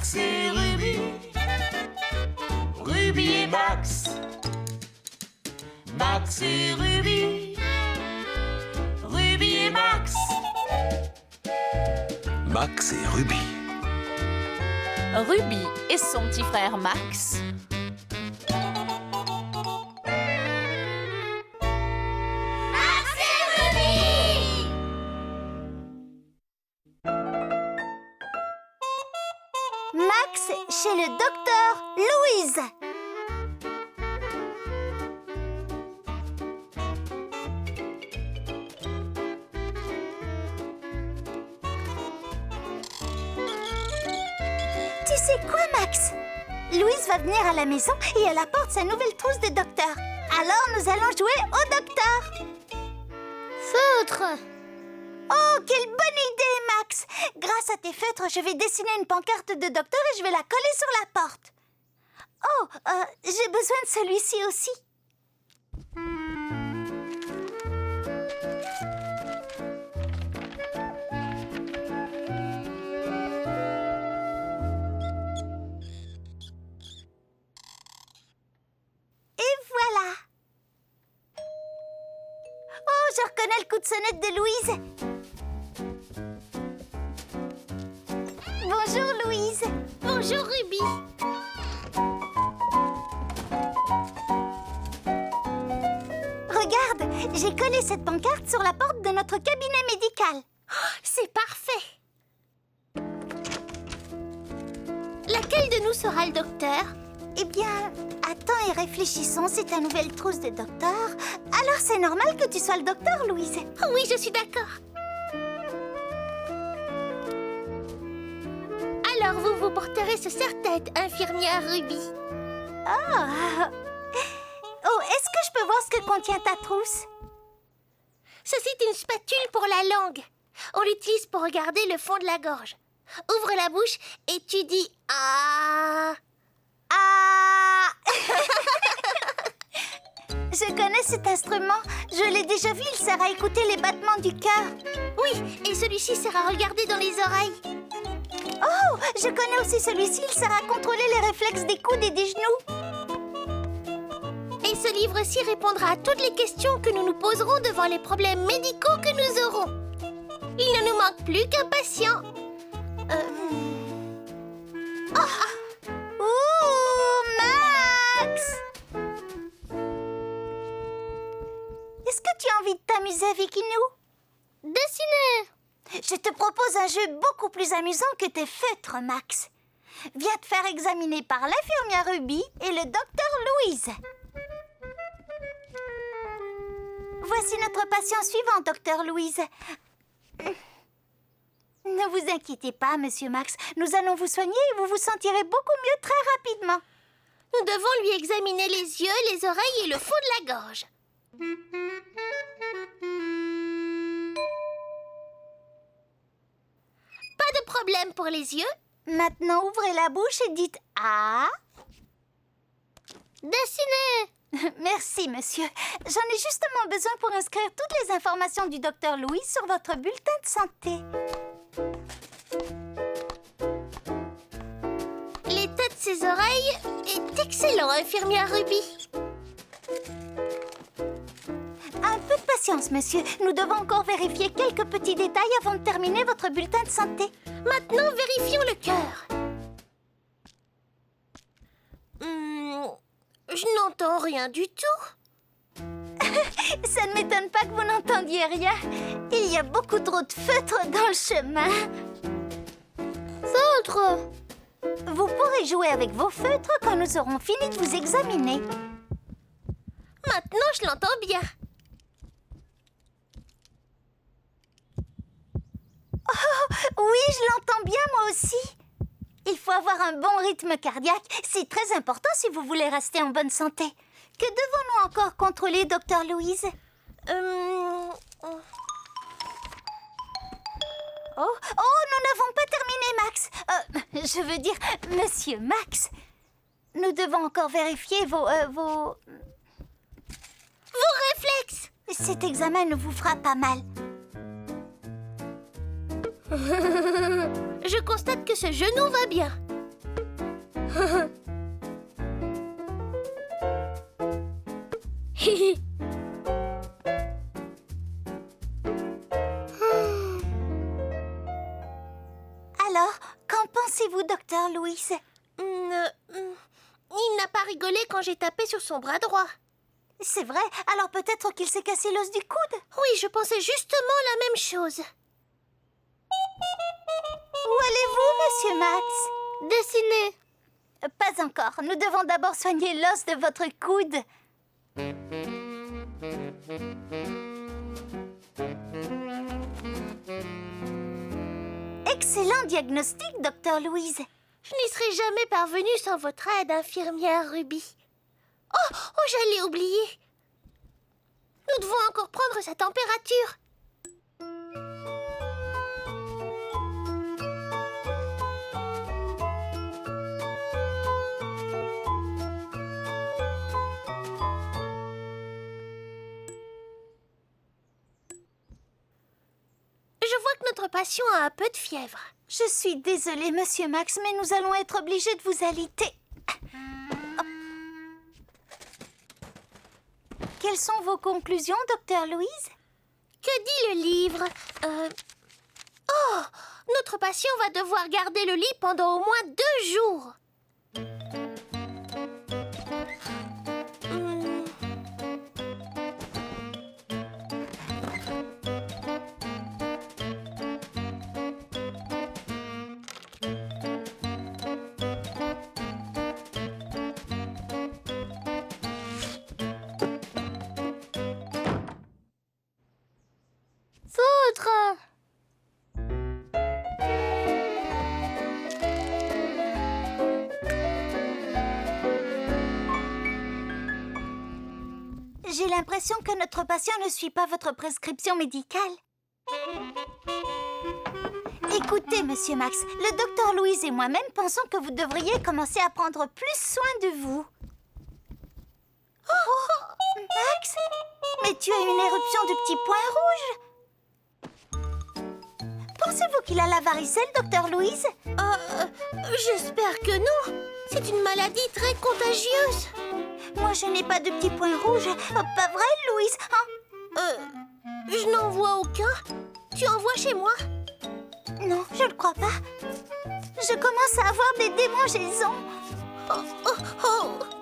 Max et Ruby. Ruby et Max. Max et Ruby. Ruby et Max. Max et Ruby. Ruby et son petit frère Max. Max et Ruby! Max chez le docteur Louise. Tu sais quoi, Max? Louise va venir à la maison et elle apporte sa nouvelle trousse de docteur. Alors, nous allons jouer au docteur. Feutre! Oh, quelle bonne idée, Max! Grâce à tes feutres, je vais dessiner une pancarte de docteur et je vais la coller sur la porte. Oh, j'ai besoin de celui-ci aussi. Et voilà. Oh, je reconnais le coup de sonnette de Louise. Bonjour, Louise. Bonjour, Ruby. Regarde, j'ai collé cette pancarte sur la porte de notre cabinet médical. C'est parfait. Laquelle de nous sera le docteur? Eh bien, attends et réfléchissons, c'est ta nouvelle trousse de docteur. Alors c'est normal que tu sois le docteur, Louise. Oui, je suis d'accord. Alors, vous vous porterez ce serre-tête, infirmière Ruby. Oh, est-ce que je peux voir ce que contient ta trousse? Ceci est une spatule pour la langue. On l'utilise pour regarder le fond de la gorge. Ouvre la bouche et tu dis « Ah ». Ah! Je connais cet instrument. Je l'ai déjà vu, il sert à écouter les battements du cœur. Oui, et celui-ci sert à regarder dans les oreilles. Oh, je connais aussi celui-ci, il sert à contrôler les réflexes des coudes et des genoux. Et ce livre-ci répondra à toutes les questions que nous nous poserons devant les problèmes médicaux que nous aurons. Il ne nous manque plus qu'un patient. Ouh, Max! Est-ce que tu as envie de t'amuser avec nous? Dessiner. Je te propose un jeu beaucoup plus amusant que tes feutres, Max. Viens te faire examiner par l'infirmière Ruby et le docteur Louise. Voici notre patient suivant, docteur Louise. Ne vous inquiétez pas, monsieur Max. Nous allons vous soigner et vous vous sentirez beaucoup mieux très rapidement. Nous devons lui examiner les yeux, les oreilles et le fond de la gorge. Pas de problème pour les yeux. Maintenant, ouvrez la bouche et dites « Ah ». Dessiner. Merci, monsieur. J'en ai justement besoin pour inscrire toutes les informations du docteur Louis sur votre bulletin de santé. L'état de ses oreilles est excellent, infirmière Ruby. Un peu de patience, monsieur. Nous devons encore vérifier quelques petits détails avant de terminer votre bulletin de santé. Maintenant, vérifions le cœur. Je n'entends rien du tout. Ça ne m'étonne pas que vous n'entendiez rien. Il y a beaucoup trop de feutres dans le chemin. Feutre. Vous pourrez jouer avec vos feutres quand nous aurons fini de vous examiner. Maintenant, je l'entends bien. Oh, oui, je l'entends bien, moi aussi. Il faut avoir un bon rythme cardiaque. C'est très important si vous voulez rester en bonne santé. Que devons-nous encore contrôler, docteur Louise? Oh, nous n'avons pas terminé, Max. Je veux dire, monsieur Max. Nous devons encore vérifier vos réflexes. Cet examen nous vous fera pas mal. Je constate que ce genou va bien. Alors, qu'en pensez-vous, docteur Louise? Il n'a pas rigolé quand j'ai tapé sur son bras droit. C'est vrai, alors peut-être qu'il s'est cassé l'os du coude? Oui, je pensais justement la même chose. Où allez-vous, monsieur Max? Dessiner. Pas encore, nous devons d'abord soigner l'os de votre coude. Excellent diagnostic, docteur Louise. Je n'y serais jamais parvenue sans votre aide, infirmière Ruby. Oh, j'allais oublier. Nous devons encore prendre sa température. Je vois que notre patient a un peu de fièvre. Je suis désolée, monsieur Max, mais nous allons être obligés de vous alité. Quelles sont vos conclusions, docteur Louise? Que dit le livre? Oh, notre patient va devoir garder le lit pendant au moins 2 jours. Foutre! J'ai l'impression que notre patient ne suit pas votre prescription médicale. Écoutez, monsieur Max, le docteur Louise et moi-même pensons que vous devriez commencer à prendre plus soin de vous. Oh, Max, mais tu as une éruption de petits points rouges. Pensez-vous qu'il a la varicelle, docteur Louise? J'espère que non. C'est une maladie très contagieuse. Moi, je n'ai pas de petits points rouges. Oh, pas vrai, Louise? Je n'en vois aucun. Tu en vois chez moi? Non, je ne crois pas. Je commence à avoir des démangeaisons.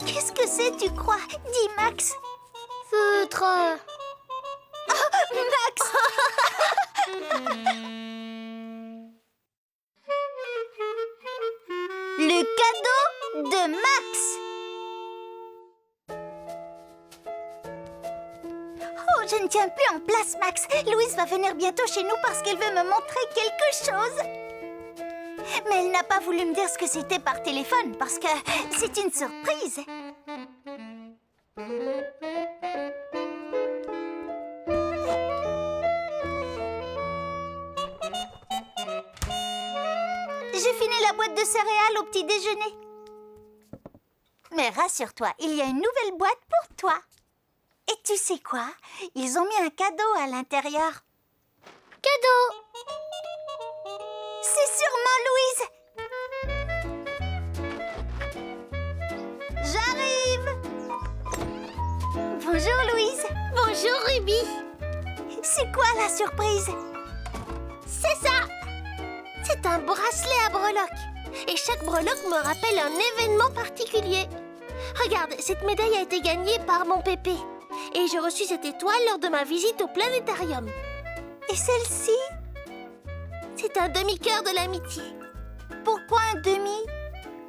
Qu'est-ce que c'est, tu crois? Dis, Max. Feutre. Max! Le cadeau de Max. Oh, je ne tiens plus en place, Max. Louise va venir bientôt chez nous parce qu'elle veut me montrer quelque chose. Mais elle n'a pas voulu me dire ce que c'était par téléphone parce que c'est une surprise. J'ai fini la boîte de céréales au petit déjeuner. Mais rassure-toi, il y a une nouvelle boîte pour toi. Et tu sais quoi? Ils ont mis un cadeau à l'intérieur. Cadeau! C'est sûrement Louise. J'arrive! Bonjour, Louise. Bonjour, Ruby. C'est quoi la surprise? C'est ça. C'est un bracelet à breloques. Et chaque breloque me rappelle un événement particulier. Regarde, cette médaille a été gagnée par mon pépé. Et j'ai reçu cette étoile lors de ma visite au planétarium. Et celle-ci? C'est un demi-cœur de l'amitié. Pourquoi un demi?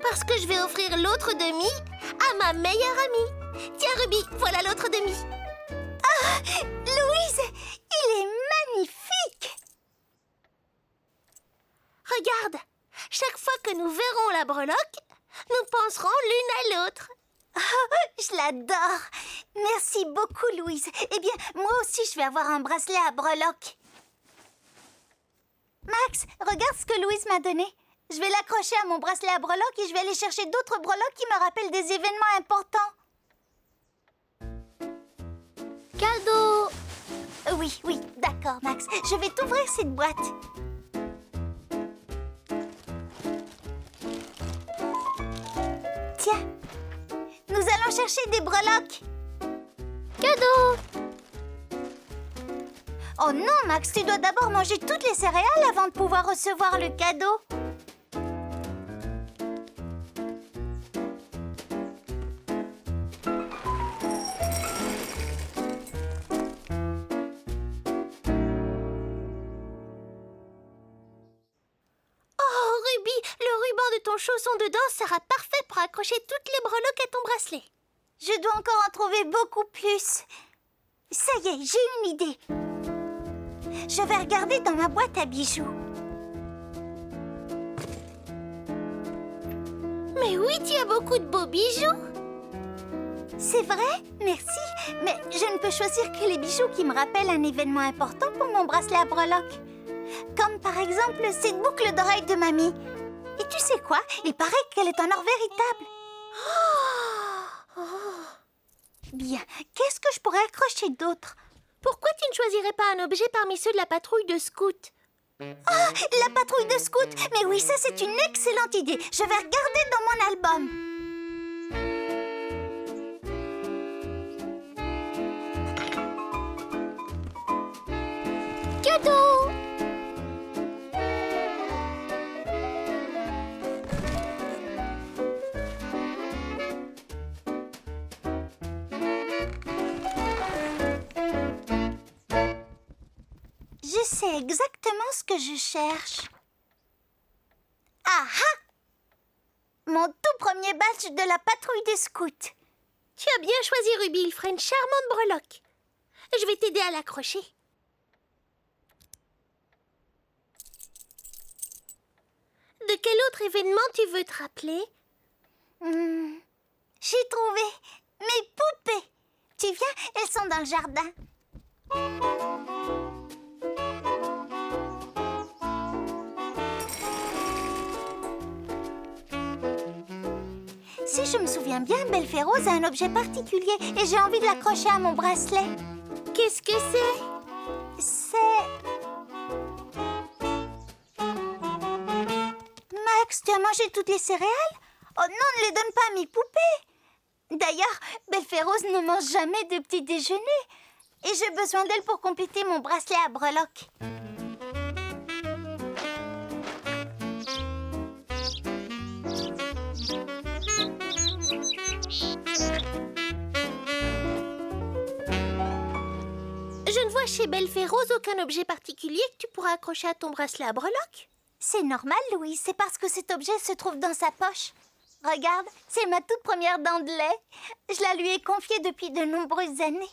Parce que je vais offrir l'autre demi à ma meilleure amie. Tiens, Ruby, voilà l'autre demi. Ah, Louise, il est magnifique! Regarde, chaque fois que nous verrons la breloque, nous penserons l'une à l'autre. Oh, je l'adore! Merci beaucoup, Louise. Eh bien, moi aussi, je vais avoir un bracelet à breloques. Max, regarde ce que Louise m'a donné. Je vais l'accrocher à mon bracelet à breloques et je vais aller chercher d'autres breloques qui me rappellent des événements importants. Cadeau! Oui, d'accord, Max. Je vais t'ouvrir cette boîte. Tiens, nous allons chercher des breloques. Cadeau! Oh non, Max, tu dois d'abord manger toutes les céréales avant de pouvoir recevoir le cadeau. Oh, Ruby, le ruban de ton chausson de danse sera parfait pour accrocher toutes les breloques à ton bracelet. Je dois encore en trouver beaucoup plus. Ça y est, j'ai une idée. Je vais regarder dans ma boîte à bijoux. Mais oui, tu as beaucoup de beaux bijoux. C'est vrai? Merci. Mais je ne peux choisir que les bijoux qui me rappellent un événement important pour mon bracelet à breloques. Comme par exemple cette boucle d'oreille de mamie. Et tu sais quoi? Il paraît qu'elle est en or véritable. Bien, qu'est-ce que je pourrais accrocher d'autre? Pourquoi tu ne choisirais pas un objet parmi ceux de la patrouille de scouts? Ah, la patrouille de scouts! Mais oui, ça c'est une excellente idée. Je vais regarder dans mon album. Cadeau! Je sais exactement ce que je cherche. Ah ah! Mon tout premier badge de la patrouille des scouts. Tu as bien choisi, Ruby. Il ferait une charmante breloque. Je vais t'aider à l'accrocher. De quel autre événement tu veux te rappeler? J'ai trouvé mes poupées. Tu viens, elles sont dans le jardin. Si je me souviens bien, Belphérose a un objet particulier et j'ai envie de l'accrocher à mon bracelet. Qu'est-ce que c'est? C'est... Max, tu as mangé toutes les céréales? Oh non, ne les donne pas à mes poupées. D'ailleurs, Belphérose ne mange jamais de petit déjeuner. Et j'ai besoin d'elle pour compléter mon bracelet à breloques. Je ne vois chez Belphérose aucun objet particulier que tu pourras accrocher à ton bracelet à breloques. C'est normal, Louise, c'est parce que cet objet se trouve dans sa poche. Regarde, c'est ma toute première dent de lait. Je la lui ai confiée depuis de nombreuses années.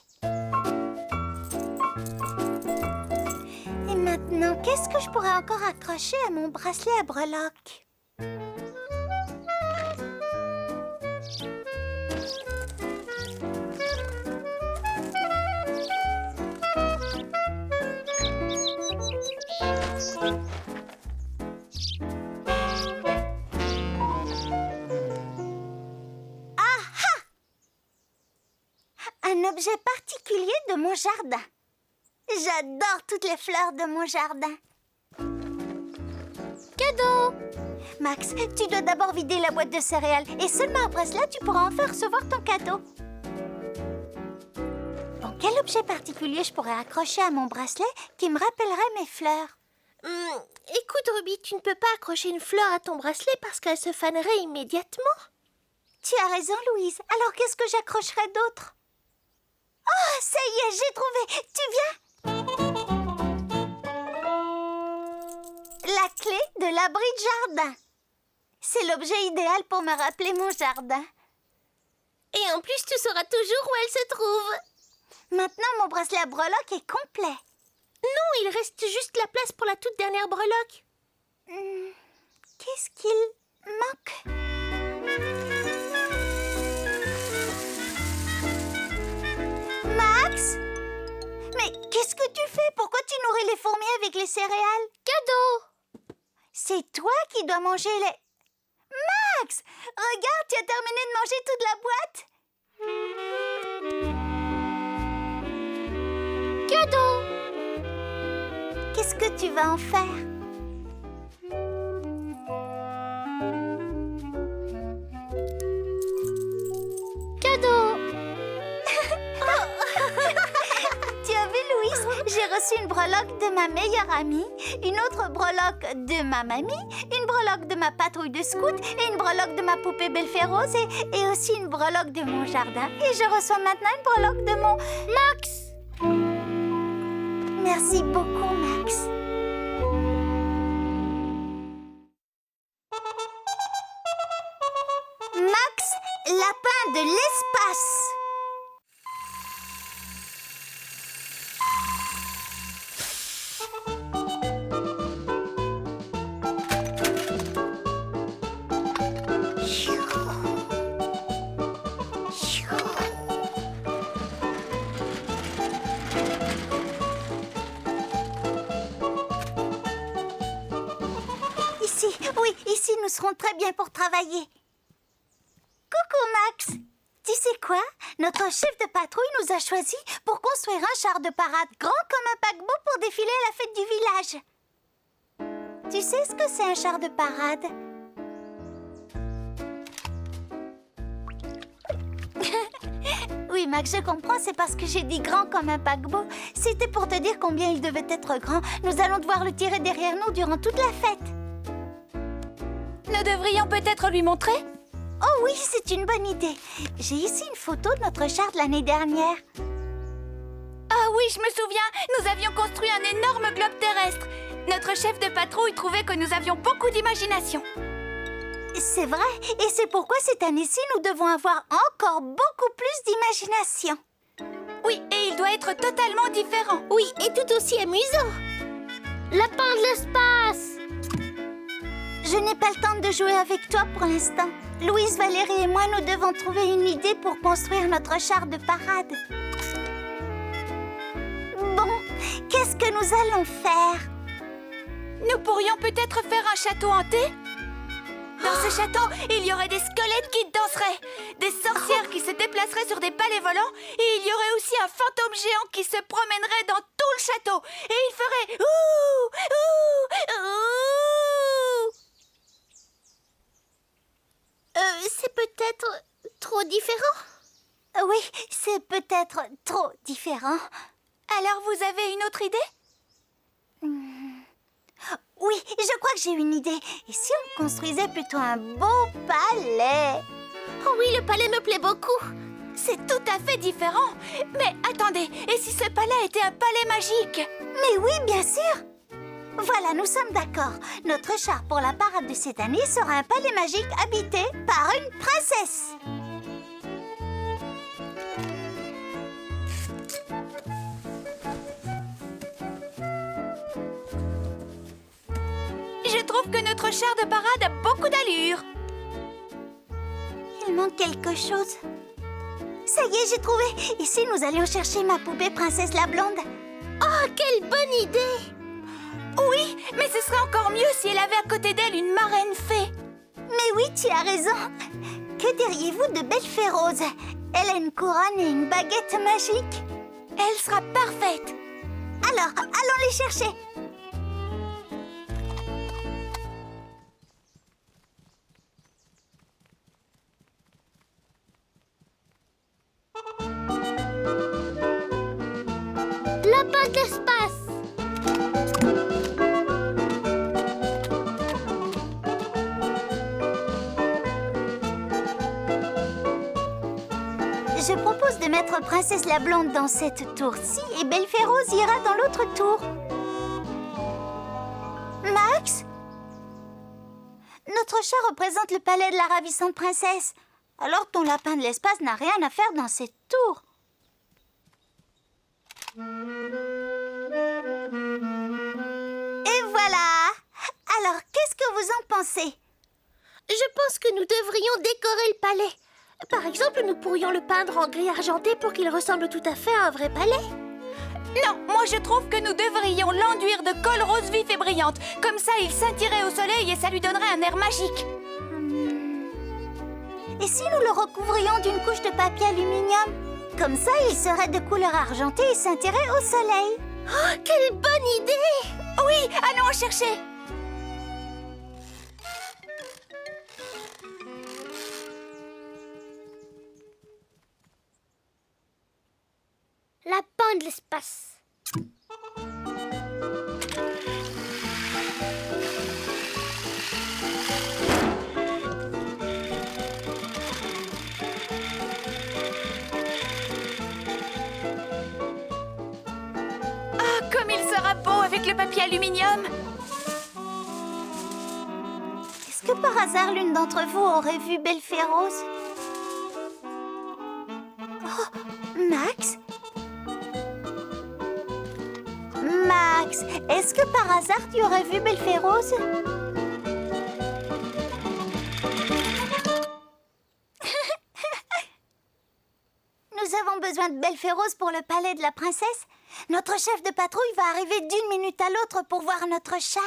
Et maintenant, qu'est-ce que je pourrais encore accrocher à mon bracelet à breloques? Un objet particulier de mon jardin. J'adore toutes les fleurs de mon jardin. Cadeau! Max, tu dois d'abord vider la boîte de céréales et seulement après cela, tu pourras enfin recevoir ton cadeau. Bon, quel objet particulier je pourrais accrocher à mon bracelet qui me rappellerait mes fleurs? Écoute, Ruby, tu ne peux pas accrocher une fleur à ton bracelet parce qu'elle se fanerait immédiatement. Tu as raison, Louise. Alors qu'est-ce que j'accrocherais d'autre? Oh, ça y est, j'ai trouvé. Tu viens? La clé de l'abri de jardin. C'est l'objet idéal pour me rappeler mon jardin. Et en plus, tu sauras toujours où elle se trouve. Maintenant, mon bracelet à breloques est complet. Non, il reste juste la place pour la toute dernière breloque. Qu'est-ce qu'il manque? Max? Mais qu'est-ce que tu fais? Pourquoi tu nourris les fourmis avec les céréales? Cadeau! C'est toi qui dois manger les... Max! Regarde, tu as terminé de manger toute la boîte. Cadeau! Qu'est-ce que tu vas en faire? aussi une breloque de ma meilleure amie, une autre breloque de ma mamie, une breloque de ma patrouille de scout et une breloque de ma poupée Belférose et aussi une breloque de mon jardin. Et je reçois maintenant une breloque de mon... Max! Merci beaucoup, Max. Max, lapin de l'espace. Ici, oui, ici nous serons très bien pour travailler. Coucou Max. Tu sais quoi? Notre chef de patrouille nous a choisis pour construire un char de parade grand comme un paquebot pour défiler à la fête du village. Tu sais ce que c'est un char de parade? Oui, Max, je comprends, c'est parce que j'ai dit grand comme un paquebot. C'était pour te dire combien il devait être grand. Nous allons devoir le tirer derrière nous durant toute la fête. Nous devrions peut-être lui montrer? Oh oui, c'est une bonne idée. J'ai ici une photo de notre char de l'année dernière. Ah oui, je me souviens, nous avions construit un énorme globe terrestre. Notre chef de patrouille trouvait que nous avions beaucoup d'imagination. C'est vrai, et c'est pourquoi cette année-ci, nous devons avoir encore beaucoup plus d'imagination. Oui, et il doit être totalement différent. Oui, et tout aussi amusant. Lapin de l'espace! Je n'ai pas le temps de jouer avec toi pour l'instant. Louise, Valérie et moi, nous devons trouver une idée pour construire notre char de parade. Bon, qu'est-ce que nous allons faire? Nous pourrions peut-être faire un château hanté? Dans ce château, il y aurait des squelettes qui danseraient, des sorcières qui se déplaceraient sur des palais volants, et il y aurait aussi un fantôme géant qui se promènerait dans tout le château, et il ferait ouh, ouh, ouh. C'est peut-être trop différent. Oui, c'est peut-être trop différent. Alors vous avez une autre idée? Oui, je crois que j'ai une idée. Et si on construisait plutôt un beau palais? Oh oui, le palais me plaît beaucoup. C'est tout à fait différent. Mais attendez, et si ce palais était un palais magique? Mais oui, bien sûr. Voilà, nous sommes d'accord. Notre char pour la parade de cette année sera un palais magique habité par une princesse. Je trouve que notre char de parade a beaucoup d'allure. Il manque quelque chose. Ça y est, j'ai trouvé. Ici, nous allions chercher ma poupée princesse la blonde. Oh, quelle bonne idée! Oui, mais ce serait encore mieux si elle avait à côté d'elle une marraine fée. Mais oui, tu as raison. Que diriez-vous de Belférose? Elle a une couronne et une baguette magique. Elle sera parfaite. Alors, allons les chercher. Lapin de l'espace! Je propose de mettre Princesse la Blonde dans cette tour-ci et Belférose ira dans l'autre tour. Max? Notre chat représente le palais de la ravissante princesse. Alors ton lapin de l'espace n'a rien à faire dans cette tour. Et voilà! Alors, qu'est-ce que vous en pensez? Je pense que nous devrions décorer le palais. Par exemple, nous pourrions le peindre en gris argenté pour qu'il ressemble tout à fait à un vrai palais. Non, moi je trouve que nous devrions l'enduire de colle rose vif et brillante. Comme ça, il scintillerait au soleil et ça lui donnerait un air magique. Et si nous le recouvrions d'une couche de papier aluminium? Comme ça, il serait de couleur argentée et scintillerait au soleil. Oh, quelle bonne idée! Oui, allons en chercher. Lapin de l'espace. coquille aluminium. Est-ce que par hasard l'une d'entre vous aurait vu Belphérose? Oh, Max? Max, est-ce que par hasard tu aurais vu Belphérose? Nous avons besoin de Belphérose pour le palais de la princesse. Notre chef de patrouille va arriver d'une minute à l'autre pour voir notre char.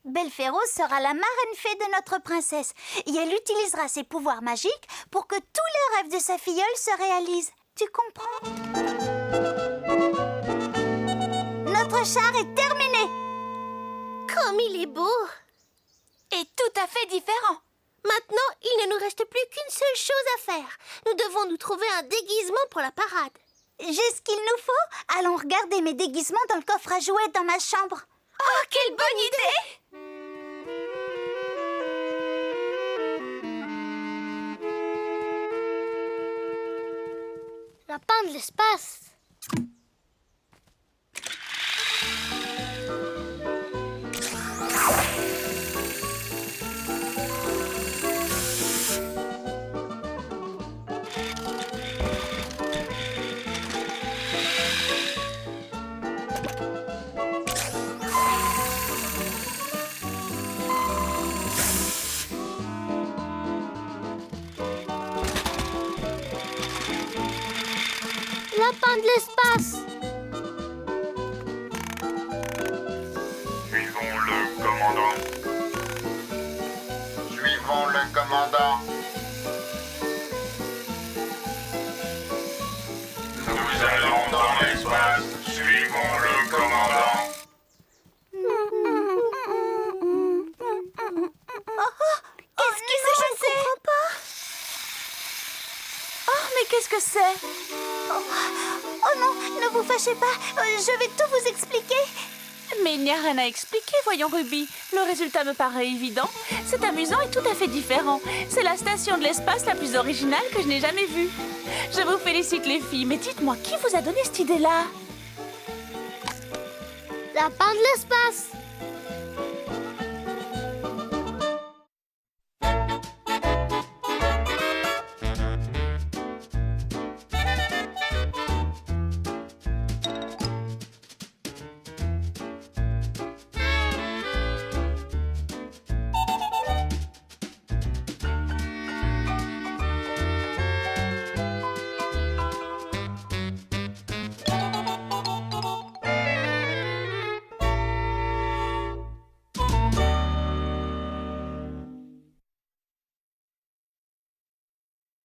Belphérose sera la marraine fée de notre princesse et elle utilisera ses pouvoirs magiques pour que tous les rêves de sa filleule se réalisent. Tu comprends? Notre char est terminé. Comme il est beau! Et tout à fait différent. Maintenant, il ne nous reste plus qu'une seule chose à faire. Nous devons nous trouver un déguisement pour la parade. J'ai ce qu'il nous faut. Allons regarder mes déguisements dans le coffre à jouets dans ma chambre. Oh, quelle bonne idée! Lapin de l'espace. Lapin de l'espace. Suivons le commandant. Suivons le commandant. Nous allons dans l'espace. Suivons le commandant. Qu'est-ce qui s'est passé? Je comprends pas. Oh, mais qu'est-ce que c'est? Oh non, ne vous fâchez pas. Je vais tout vous expliquer. Mais il n'y a rien à expliquer, voyons Ruby. Le résultat me paraît évident. C'est amusant et tout à fait différent. C'est la station de l'espace la plus originale que je n'ai jamais vue. Je vous félicite les filles, mais dites-moi, qui vous a donné cette idée-là? Lapin de l'espace.